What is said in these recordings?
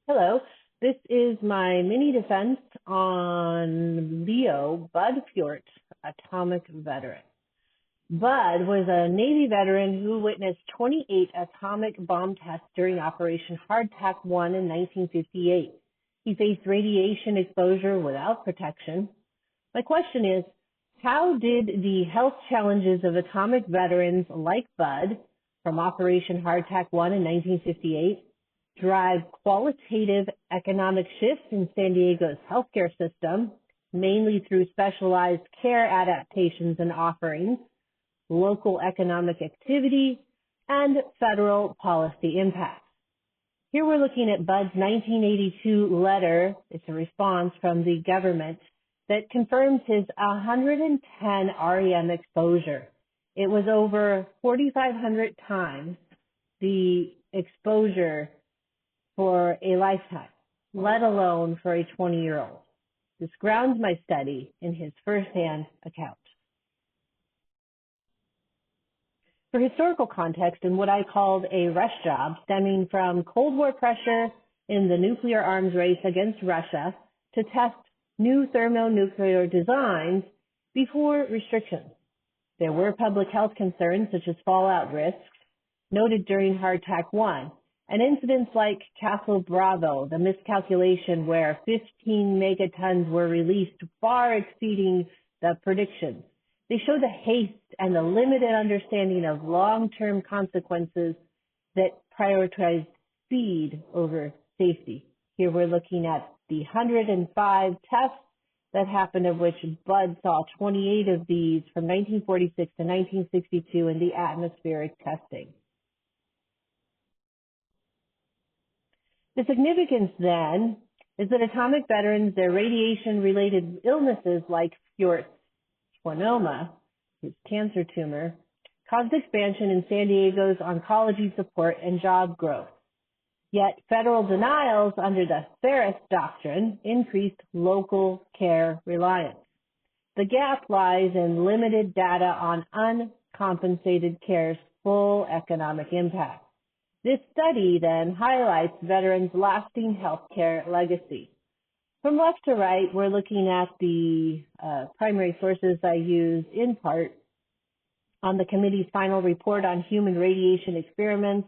Hello, this is my mini defense on Leo Bud Fjord, atomic veteran. Bud was a Navy veteran who witnessed 28 atomic bomb tests during Operation Hardtack I in 1958. He faced radiation exposure without protection. My question is, how did the health challenges of atomic veterans like Bud from Operation Hardtack I in 1958 drive qualitative economic shifts in San Diego's healthcare system, mainly through specialized care adaptations and offerings, local economic activity, and federal policy impacts? Here we're looking at Bud's 1982 letter. It's a response from the government that confirms his 110 REM exposure. It was over 4,500 times the exposure for a lifetime, let alone for a 20-year-old. This grounds my study in his firsthand account. For historical context, in what I called a rush job stemming from Cold War pressure in the nuclear arms race against Russia to test new thermonuclear designs before restrictions. There were public health concerns such as fallout risks noted during Hardtack I, and incidents like Castle Bravo, the miscalculation where 15 megatons were released far exceeding the predictions. They show the haste and the limited understanding of long-term consequences that prioritize speed over safety. Here we're looking at the 105 tests that happened, of which Bud saw 28 of these from 1946 to 1962 in the atmospheric testing. The significance then is that atomic veterans, their radiation-related illnesses like Fjord's schwannoma, his cancer tumor, caused expansion in San Diego's oncology support and job growth. Yet federal denials under the Ferris Doctrine increased local care reliance. The gap lies in limited data on uncompensated care's full economic impact. This study then highlights veterans' lasting healthcare legacy. From left to right, we're looking at the primary sources I used in part on the committee's final report on human radiation experiments,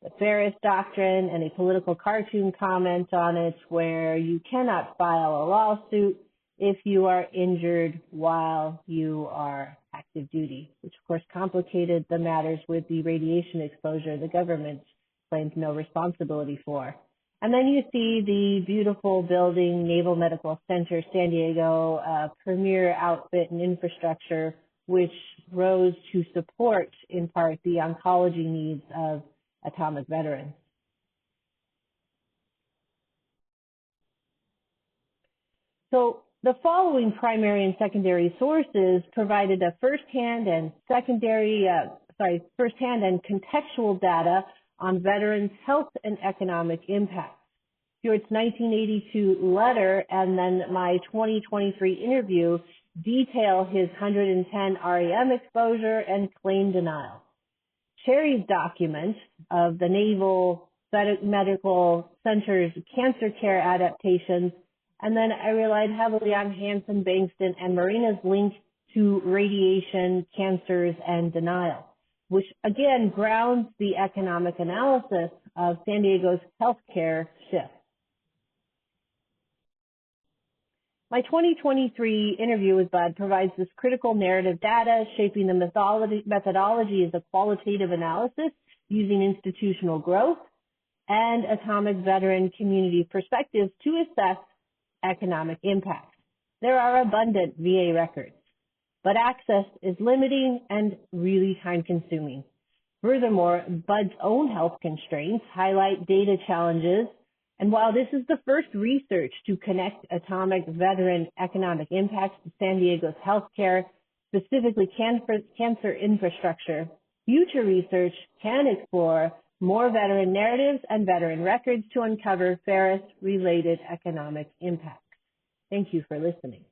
the Ferris Doctrine, and a political cartoon comment on it where you cannot file a lawsuit if you are injured while you are active duty, which of course complicated the matters with the radiation exposure the government claims no responsibility for. And then you see the beautiful building, Naval Medical Center, San Diego, premier outfit and infrastructure, which rose to support, in part, the oncology needs of atomic veterans. So the following primary and secondary sources provided a firsthand and contextual data on veterans' health and economic impacts. Fjord's 1982 letter and then my 2023 interview detail his 110 REM exposure and claim denial. Cherry's document of the Naval Medical Center's cancer care adaptations, and then I relied heavily on Hanson, Bankston, and Marina's link to radiation, cancers, and denial, which again grounds the economic analysis of San Diego's healthcare shift. My 2023 interview with Bud provides this critical narrative data shaping the methodology as a qualitative analysis using institutional growth and atomic veteran community perspectives to assess economic impacts. There are abundant VA records, but access is limiting and really time-consuming. Furthermore, Bud's own health constraints highlight data challenges, and while this is the first research to connect atomic veteran economic impacts to San Diego's healthcare, specifically cancer infrastructure, future research can explore more veteran narratives and veteran records to uncover Ferris-related economic impacts. Thank you for listening.